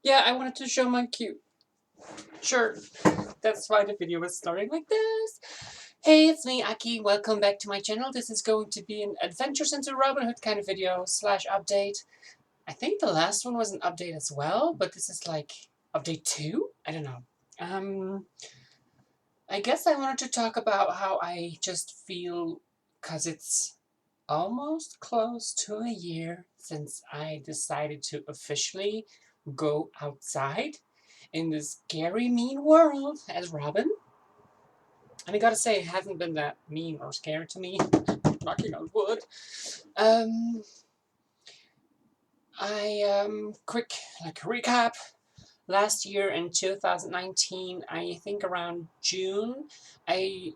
Yeah, I wanted to show my cute shirt. That's why the video was starting like this. Hey, it's me, Aki. Welcome back to my channel. This is going to be an Adventures into Robynhood kind of video slash update. I think the last one was an update as well, but this is like update 2? I don't know. I guess I wanted to talk about how I just feel, because it's almost close to a year since I decided to officially go outside in this scary, mean world as Robin. And I gotta say, it hasn't been that mean or scary to me, knocking on wood. Quick, recap. Last year in 2019, I think around June, I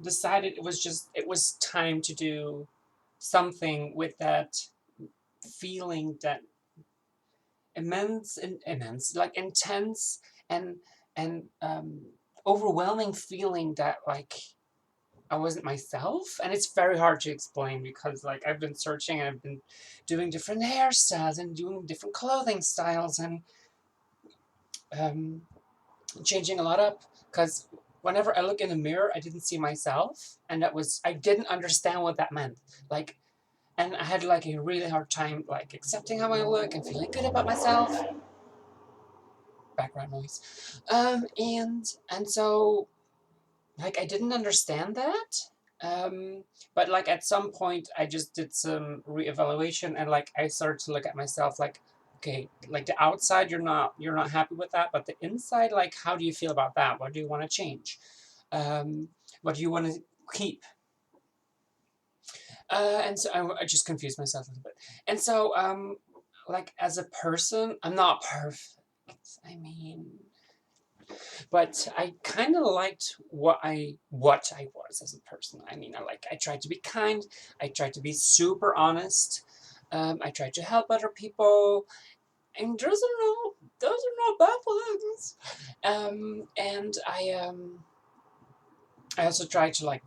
decided it was time to do something with that feeling, that like intense and and overwhelming feeling that like I wasn't myself. And it's very hard to explain because like I've been searching and I've been doing different hairstyles and doing different clothing styles and um, changing a lot up, because whenever I look in the mirror I didn't see myself, and I didn't understand what that meant. Like, and I had like a really hard time like accepting how I look and feeling good about myself. Background noise. And so like I didn't understand that. Um, but like at some point I just did some reevaluation, and like I started to look at myself like, okay, like the outside you're not happy with that, but the inside, like how do you feel about that? What do you want to change? Um, what do you want to keep? And so I just confused myself a little bit. And so like as a person, I'm not perfect. I mean, but I kind of liked what I was as a person. I mean, I tried to be kind. I tried to be super honest. I tried to help other people, and those are no bad things. And I also tried to like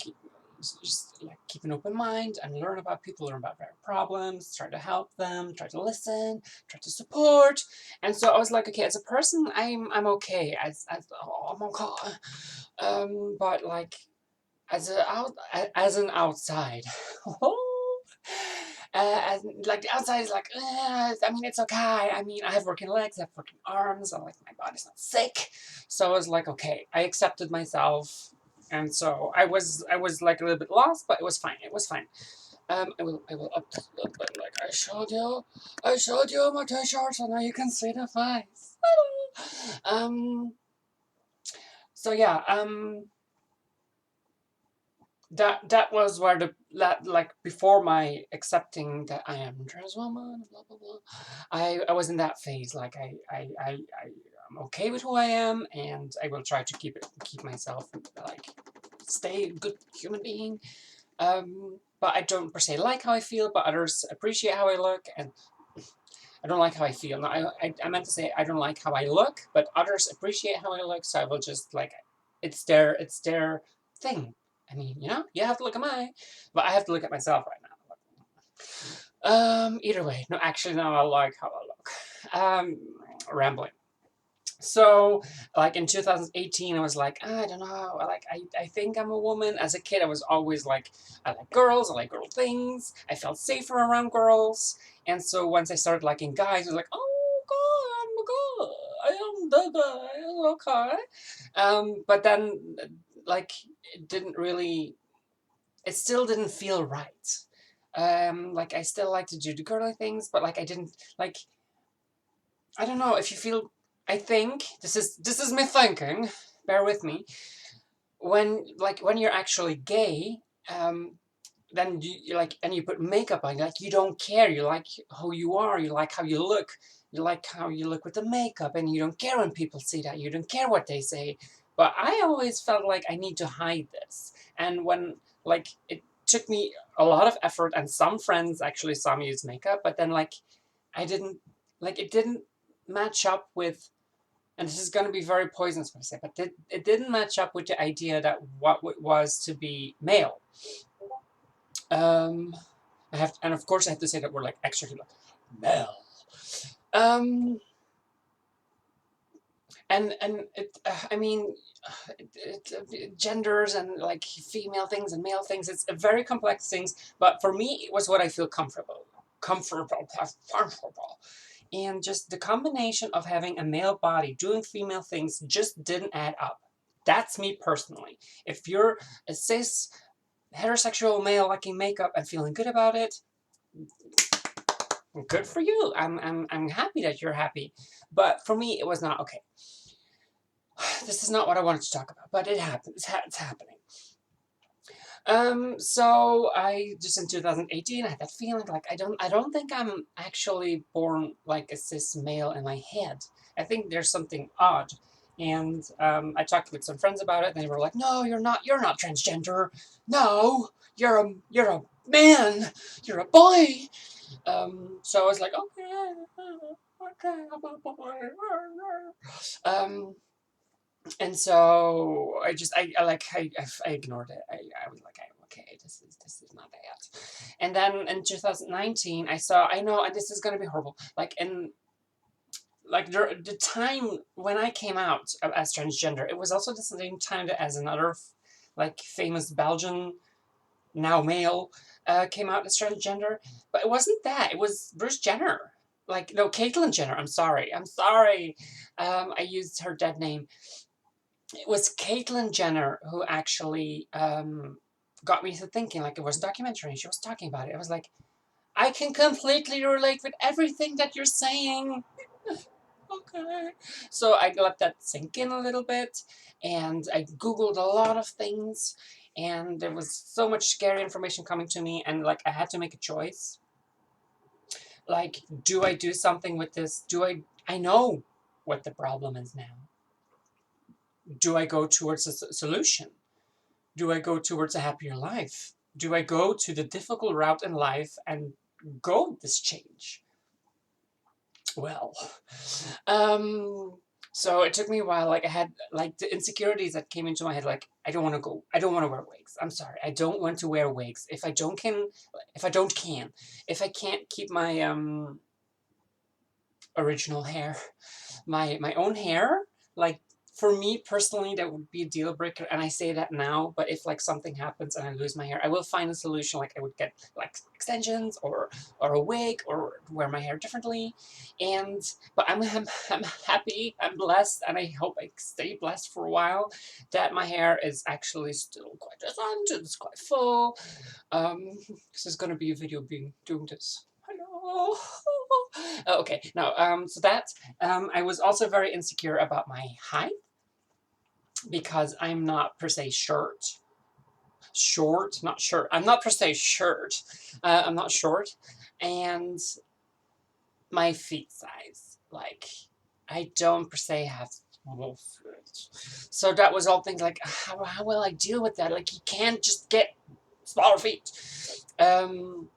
just like keep an open mind and learn about people, learn about their problems, try to help them, try to listen, try to support. And so I was like, okay, as a person, I'm okay. I'm okay. But like as an outside, like the outside is like, I mean, it's okay. I mean, I have working legs, I have working arms, and like my body's not sick. So I was like, okay, I accepted myself, and so I was like a little bit lost, but it was fine. It was fine. I will up this a little bit, like I showed you my t-shirt, so now you can see the face. um. So yeah. That was where like before my accepting that I am trans woman, blah blah blah. I was in that phase. Like I'm okay with who I am, and I will try to keep myself, like stay a good human being. But I don't per se like how I feel, but others appreciate how I look, and I don't like how I feel. No, I meant to say I don't like how I look, but others appreciate how I look, so I will just like, it's their thing. I mean, you have to look at mine, but I have to look at myself right now. Either way, no, actually, no, I like how I look. Rambling. So, like in 2018, I was like, I don't know, I think I'm a woman. As a kid, I was always like, I like girls, I like girl things. I felt safer around girls. And so once I started liking guys, I was like, oh God, I'm a girl. I am the guy, okay. But then, like, it didn't really, it still didn't feel right. Like, I still like to do the girly things, but like, I didn't, like, I don't know if you feel. I think this is me thinking. Bear with me. When you're actually gay, then you like, and you put makeup on, like you don't care. You like who you are. You like how you look. You like how you look with the makeup, and you don't care when people see that. You don't care what they say. But I always felt like I need to hide this, and when like it took me a lot of effort, and some friends actually saw me use makeup, but then like I didn't like it didn't match up with, and this is going to be very poisonous what I say, but it didn't match up with the idea that what it was to be male. Um, and of course I have to say that we're like extra like male. Um, and it, I mean, genders and like female things and male things. It's a very complex things. But for me, it was what I feel comfortable. And just the combination of having a male body doing female things just didn't add up. That's me personally. If you're a cis heterosexual male liking makeup and feeling good about it, good for you. I'm happy that you're happy. But for me, it was not okay. This is not what I wanted to talk about, but it happens. It's happening. So I just in 2018 I had that feeling like I don't think I'm actually born like a cis male in my head. I think there's something odd. And I talked with some friends about it, and they were like, "No, you're not transgender. No, you're a man. You're a boy." So I was like, "Okay, okay, I'm a boy." And so I ignored it. I was like, okay, this is not that. And then in 2019, I know, and this is gonna be horrible. Like in like the time when I came out as transgender, it was also the same time that as another like famous Belgian now male came out as transgender, but it wasn't that. It was Bruce Jenner. Like no, Caitlyn Jenner. I'm sorry. I'm sorry. I used her dead name. It was Caitlyn Jenner who actually got me to thinking. Like it was a documentary, and she was talking about it. I was like, I can completely relate with everything that you're saying. Okay. So I let that sink in a little bit, and I Googled a lot of things, and there was so much scary information coming to me, and like I had to make a choice. Like, do I do something with this? I know what the problem is now. Do I go towards a solution? Do I go towards a happier life? Do I go to the difficult route in life and go this change? Well, um, so it took me a while. Like I had like the insecurities that came into my head. Like I don't want to go. I don't want to wear wigs. I'm sorry. I don't want to wear wigs. If I can't keep my original hair, my own hair, like for me personally that would be a deal breaker, and I say that now, but if like something happens and I lose my hair, I will find a solution. Like I would get like extensions or a wig or wear my hair differently. And but I'm happy, I'm blessed, and I hope I stay blessed for a while that my hair is actually still quite decent. It's quite full. This is gonna be a video being doing this. Hello. Okay, now so that I was also very insecure about my height because I'm not per se short, not short. I'm not per se short. I'm not short, and my feet size, like I don't per se have small feet. So that was all things like how will I deal with that? Like you can't just get smaller feet. Um,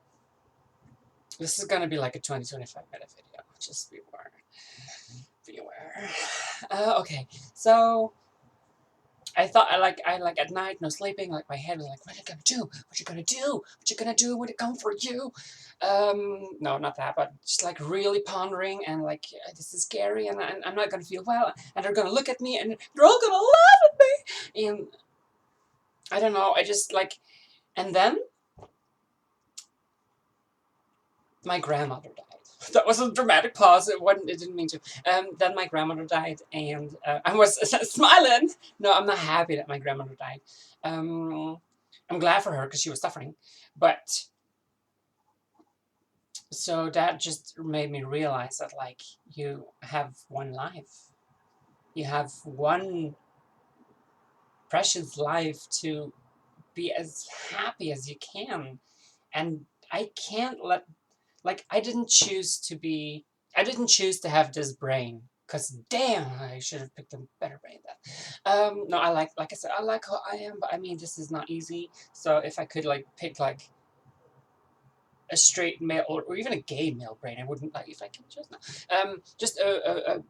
this is gonna be like a 20-25 minute video. Just beware. Beware. Okay, so I like at night, no sleeping, like my head was like, what are you gonna do? What you gonna do? What you gonna do when it comes for you? No, not that, but just like really pondering and like this is scary, and I'm not gonna feel well, and they're gonna look at me, and they're all gonna laugh at me, and I don't know, I just like, and then my grandmother died. That was a dramatic pause. It wasn't. It didn't mean to. Then my grandmother died, and I was smiling. No, I'm not happy that my grandmother died. Um, I'm glad for her because she was suffering, but so that just made me realize that like you have one life, you have one precious life to be as happy as you can, and I can't let like I didn't choose to have this brain. Cause damn, I should have picked a better brain then. No, like I said, I like how I am, but I mean, this is not easy. So if I could like pick like a straight male or even a gay male brain, I wouldn't like if I could just a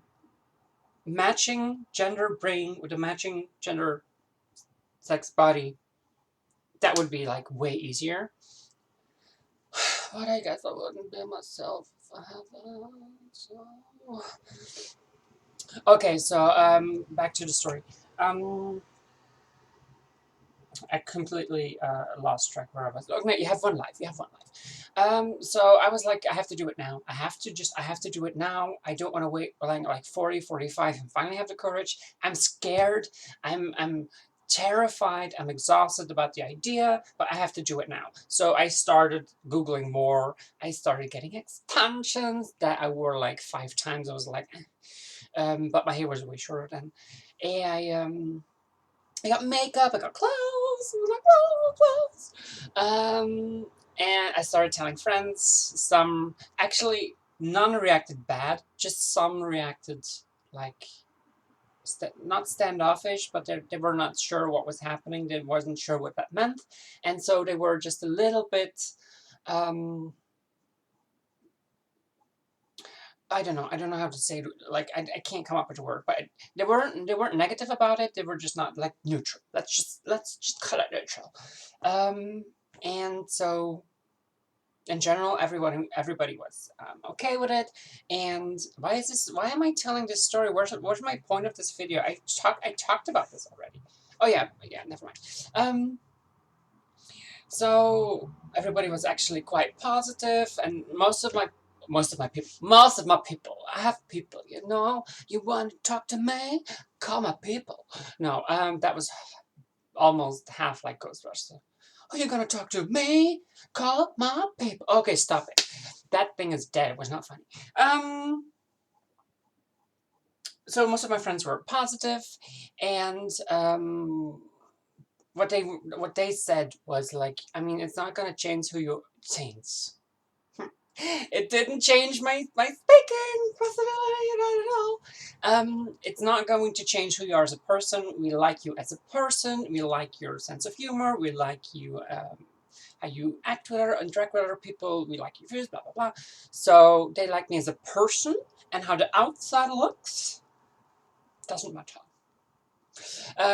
matching gender brain with a matching gender sex body. That would be like way easier. But I guess I wouldn't be myself Okay, so back to the story. Um, I completely lost track where I was. Oh, no, you have one life. You have one life. So I was like, I have to do it now. I have to do it now. I don't want to wait like 40, 45 and finally have the courage. I'm scared. I'm terrified. I'm exhausted about the idea, but I have to do it now. So I started Googling more. I started getting extensions that I wore like 5 times. I was like, but my hair was way shorter then. I got makeup, I got clothes, I was like, oh, clothes. And I started telling friends. Some, actually, none reacted bad, just some reacted like, not standoffish, but they were not sure what was happening. They wasn't sure what that meant. And so they were just a little bit, um, I don't know how to say it. Like I can't come up with a word, but they weren't negative about it. They were just not like neutral. Let's just call it neutral. Um, and so in general, everybody was okay with it. And why is this? Why am I telling this story? Where's my point of this video? I talked about this already. Oh yeah, never mind. So everybody was actually quite positive, and most of my people, I have people, you know. You want to talk to me? Call my people. No, that was almost half like Ghostbuster. Are you gonna talk to me? Call my people. Okay, stop it. That thing is dead. It was not funny. So most of my friends were positive, and what they said was like, I mean, it's not gonna change who you change. It didn't change my speaking possibility, not at all. It's not going to change who you are as a person. We like you as a person. We like your sense of humor. We like you, how you act with interact with other people. We like your views, blah blah blah. So they like me as a person, and how the outside looks doesn't matter.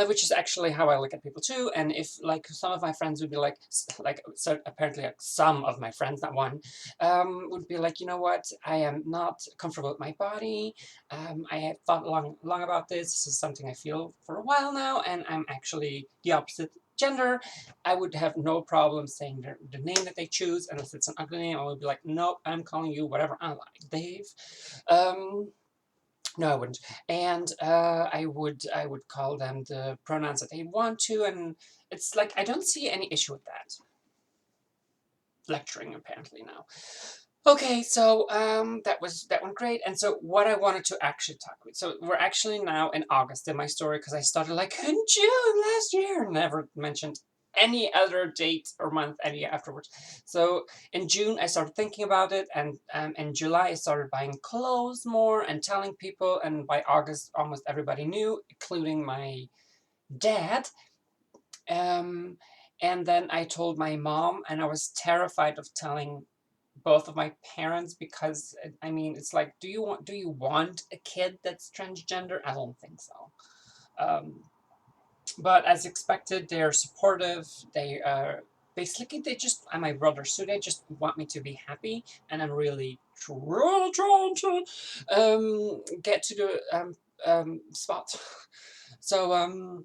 Which is actually how I look at people too. And if like some of my friends would be like so apparently like some of my friends, not one, would be like, you know what, I am not comfortable with my body. I have thought long about this. This is something I feel for a while now, and I'm actually the opposite gender. I would have no problem saying the name that they choose, unless it's an ugly name. I would be like, nope, I'm calling you whatever I like, Dave. No, I wouldn't. And I would call them the pronouns that they want to, and it's like I don't see any issue with that. Lecturing apparently now. Okay, so that went great. And so what I wanted to actually talk with. So we're actually now in August in my story, because I started like in June last year, never mentioned any other date or month any afterwards. So in June I started thinking about it, and in July I started buying clothes more and telling people, and by August almost everybody knew, including my dad. Um, and then I told my mom, and I was terrified of telling both of my parents, because I mean, it's like, do you want a kid that's transgender? I don't think so. Um, but as expected, they're supportive. They basically, they just, I'm my brother, so they just want me to be happy, and I'm really trying to get to the spot. So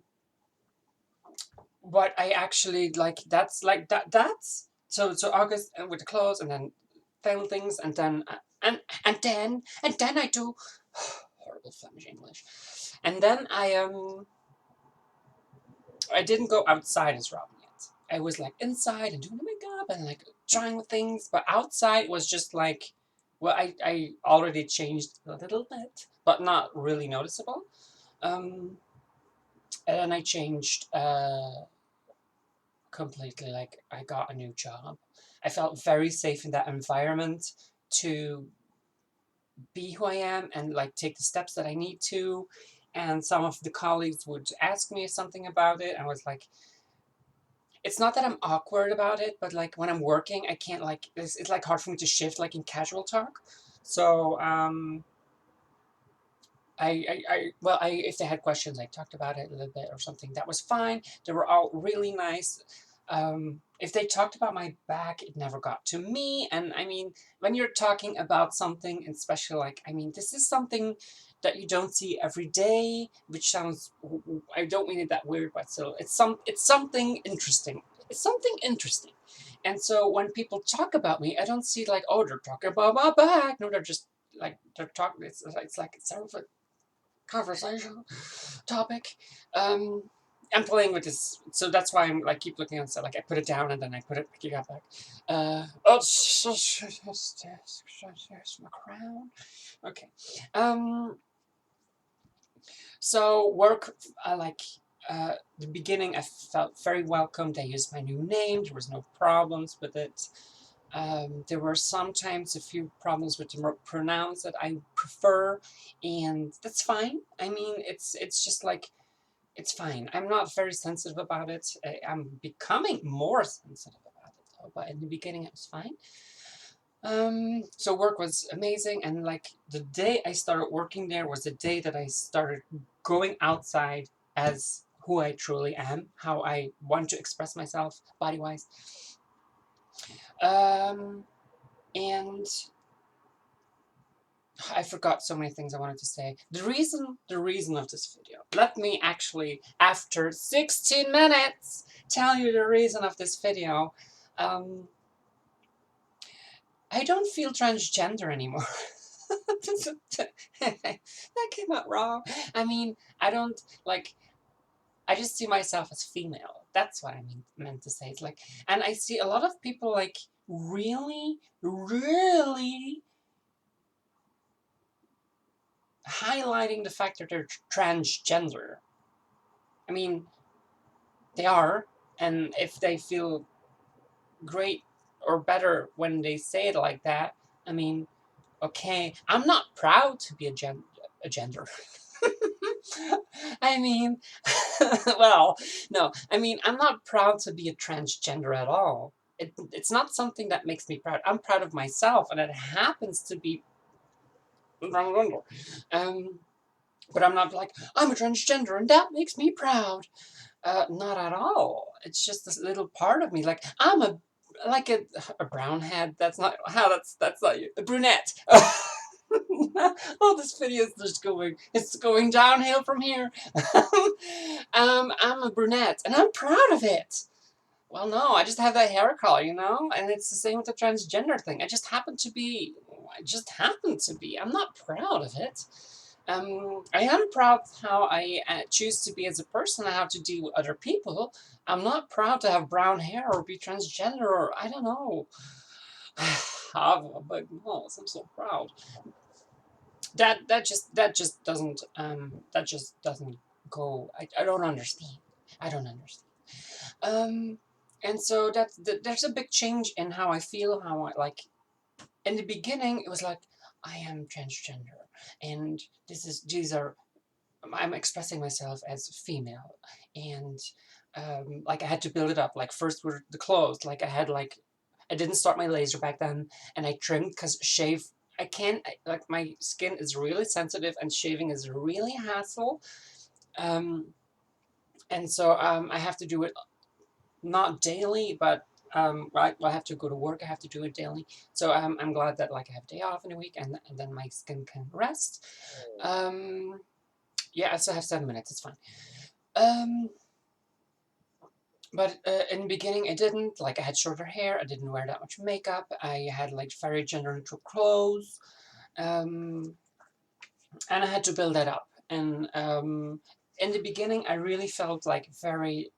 what I actually like, that's so August, and with the clothes, and then film things, and then and then I do horrible Flemish English, and then I didn't go outside as Robin yet. I was like inside and doing the makeup and like trying with things, but outside was just like, well, I already changed a little bit, but not really noticeable. Um, and then I changed completely. Like I got a new job. I felt very safe in that environment to be who I am and like take the steps that I need to. And some of the colleagues would ask me something about it. I was like, it's not that I'm awkward about it, but like when I'm working, I can't like, it's like hard for me to shift like in casual talk. So well, if they had questions, I talked about it a little bit or something. That was fine. They were all really nice. if they talked about my back, it never got to me. And I mean, when you're talking about something, and especially like, I mean, this is something that you don't see every day, which sounds, I don't mean it that weird, but still, it's something interesting. It's something interesting. And so when people talk about me, I don't see like, oh, they're talking about my back. No, they're just like, they're talking, it's like, it's sort of a conversation topic. I'm playing with this, so that's why I'm like keep looking at stuff. Like I put it down and then I put it back up. Back. There's my crown. Okay. So work. I like. The beginning, I felt very welcomed. I used my new name. There was no problems with it. There were sometimes a few problems with the pronouns that I prefer, and that's fine. I mean, it's just like it's fine. I'm not very sensitive about it. I'm becoming more sensitive about it, though, but in the beginning it was fine. So work was amazing, and like the day I started working there was the day that I started going outside as who I truly am, how I want to express myself body-wise. And I forgot so many things I wanted to say. The reason of this video. Let me actually, after 16 minutes, tell you the reason of this video. I don't feel transgender anymore. That came out wrong. I mean, I don't, like, I just see myself as female. That's what I meant to say. It's like, and I see a lot of people, like, really, really highlighting the fact that they're transgender. I mean, they are, and if they feel great or better when they say it like that, I mean, okay, I'm not proud to be a gender. I mean, well, no, I mean, I'm not proud to be a transgender at all. It's not something that makes me proud. I'm proud of myself, and it happens to be transgender. But I'm not like, I'm a transgender, and that makes me proud. Not at all. It's just this little part of me. Like I'm a brown head. That's not how. That's not you. A brunette. Oh, this video is just going. It's going downhill from here. I'm a brunette, and I'm proud of it. Well, no, I just have that hair color, you know, and it's the same with the transgender thing. I just happen to be. I just happen to be. I'm not proud of it. I am proud how I choose to be as a person. I have to deal with other people. I'm not proud to have brown hair or be transgender or I don't know. But no, I'm so proud. That just doesn't go. I don't understand. I don't understand. And so there's a big change in how I feel. How I like. In the beginning, it was like I am transgender, and these are I'm expressing myself as female, and like I had to build it up. Like first were the clothes. Like I didn't start my laser back then, and I trimmed because shave. I can't like my skin is really sensitive, and shaving is really a hassle. Um, and so I have to do it not daily, but I have to go to work. I have to do it daily. So I'm glad that like I have a day off in a week, and then my skin can rest. Yeah, I still have 7 minutes. It's fine. But in the beginning, I didn't. Like, I had shorter hair. I didn't wear that much makeup. I had, like, very gender-neutral clothes. And I had to build that up. And in the beginning, I really felt, like, very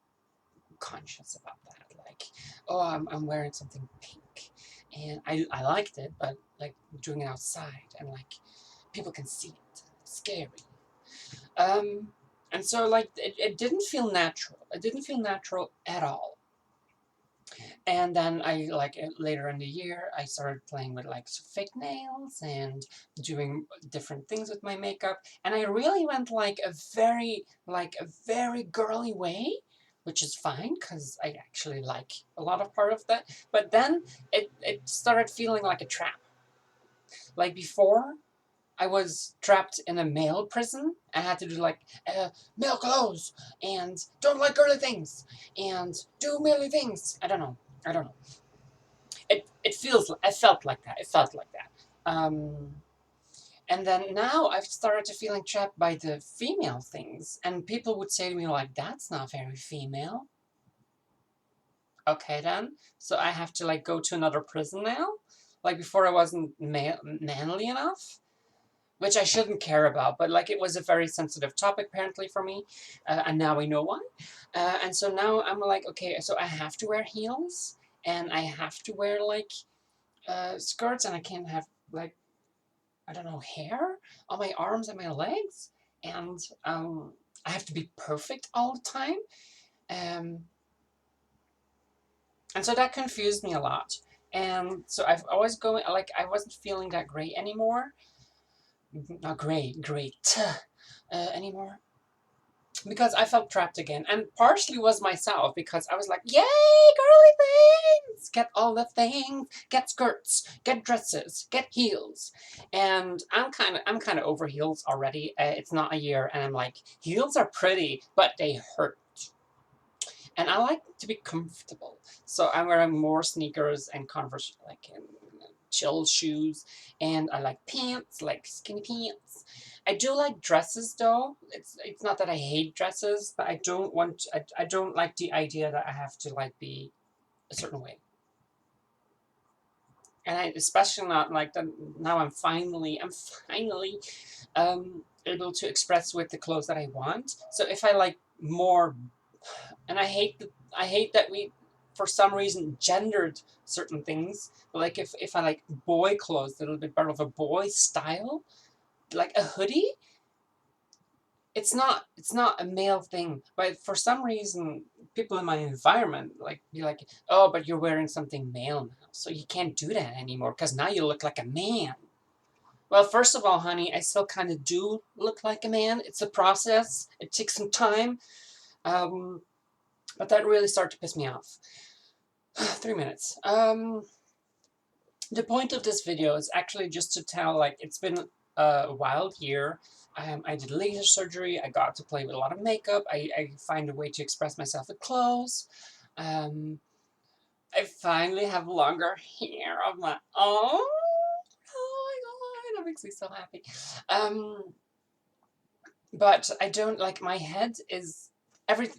conscious about that. Like, oh, I'm wearing something pink. And I liked it, but, like, doing it outside. And, like, people can see it. It's scary. And so, like, it didn't feel natural. It didn't feel natural at all. And then I, like, later in the year, I started playing with, like, fake nails and doing different things with my makeup. And I really went, like, a very girly way, which is fine, because I actually like a lot of part of that. But then it started feeling like a trap. Like, before, I was trapped in a male prison and had to do like male clothes and don't like girly things and do manly things. I don't know. I don't know. I felt like that. It felt like that. And then now I've started to feeling trapped by the female things, and people would say to me like, "That's not very female." Okay then, so I have to like go to another prison now. Like before, I wasn't manly enough, which I shouldn't care about, but like it was a very sensitive topic apparently for me, and now we know why. And so now I'm like, okay, so I have to wear heels, and I have to wear like skirts, and I can't have like, I don't know, hair on my arms and my legs, and I have to be perfect all the time, um, and so that confused me a lot. And so I was going like I wasn't feeling that great anymore, not great anymore, because I felt trapped again, and partially was myself because I was like, "Yay, girly things! Get all the things, get skirts, get dresses, get heels," and I'm kind of over heels already. It's not a year, and I'm like, heels are pretty, but they hurt, and I like to be comfortable, so I'm wearing more sneakers and Converse, like chill shoes, and I like pants, like skinny pants. I do like dresses though. It's not that I hate dresses, but I don't like the idea that I have to like be a certain way. And I especially not like that now I'm finally able to express with the clothes that I want. So if I like more, and I hate that we for some reason gendered certain things. Like if I like boy clothes, a little bit better of a boy style, like a hoodie, it's not a male thing. But for some reason, people in my environment like be like, oh, but you're wearing something male now, so you can't do that anymore because now you look like a man. Well, first of all, honey, I still kind of do look like a man. It's a process. It takes some time. Um, but that really started to piss me off. 3 minutes. The point of this video is actually just to tell, like, it's been a wild year. I did laser surgery. I got to play with a lot of makeup. I find a way to express myself with clothes. Um, I finally have longer hair of my own. Oh my god, that makes me so happy. But I don't like my head is every.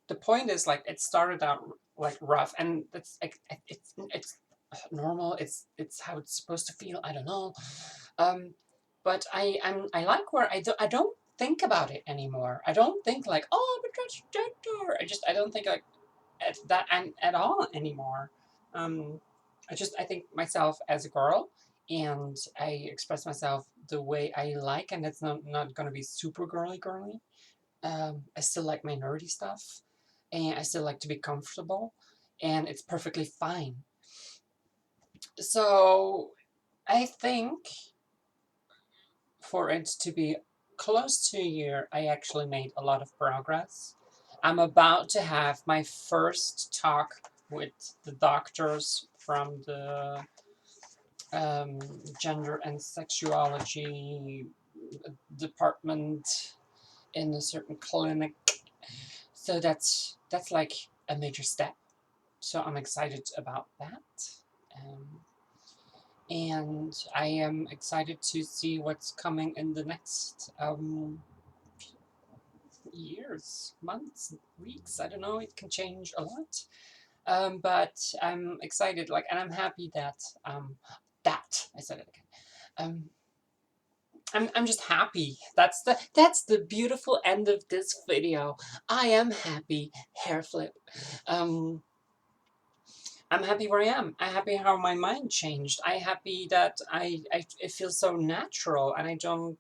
The point is like it started out like rough, and it's like it's normal. It's how it's supposed to feel. I don't know. Um, but I like where I don't think about it anymore. I don't think like, oh, I'm a transgender. I don't think like at that and at all anymore. Um, I think myself as a girl, and I express myself the way I like, and it's not gonna be super girly. I still like my nerdy stuff, and I still like to be comfortable, and it's perfectly fine. So I think for it to be close to a year, I actually made a lot of progress. I'm about to have my first talk with the doctors from the gender and sexuality department in a certain clinic. So that's like a major step. So I'm excited about that. Um, and I am excited to see what's coming in the next years, months, weeks. I don't know. It can change a lot. But I'm excited, like, and I'm happy that that I said it again. Um, I'm just happy. That's the beautiful end of this video. I am happy. Hair flip. Um, I'm happy where I am. I'm happy how my mind changed. I'm happy that it feels so natural, and I don't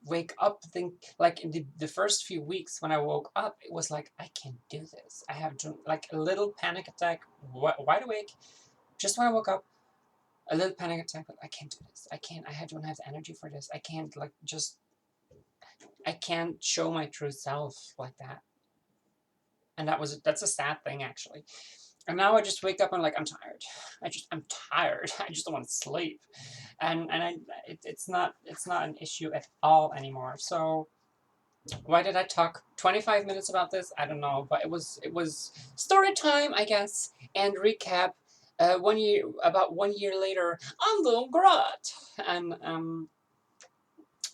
wake up think like in the first few weeks when I woke up, it was like I can't do this. I have to like a little panic attack, wide awake, just when I woke up, a little panic attack. Like I can't do this. I can't. Don't have the energy for this. I can't like just. I can't show my true self like that. And that's a sad thing actually. And now I just wake up and like, I'm tired. I'm tired. I just don't want to sleep. It's not an issue at all anymore. So why did I talk 25 minutes about this? I don't know, but it was story time, I guess, and recap. 1 year, about 1 year later, on the Grot, and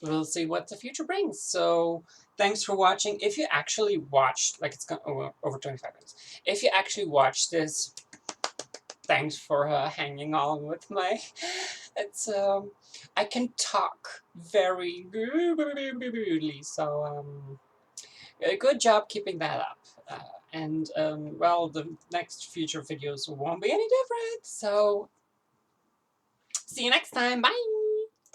we'll see what the future brings. So thanks for watching. If you actually watched, like it's gone over 25 minutes. If you actually watched this, thanks for hanging on with my. It's I can talk very goodly, so good job keeping that up. And well, the next future videos won't be any different. So see you next time. Bye.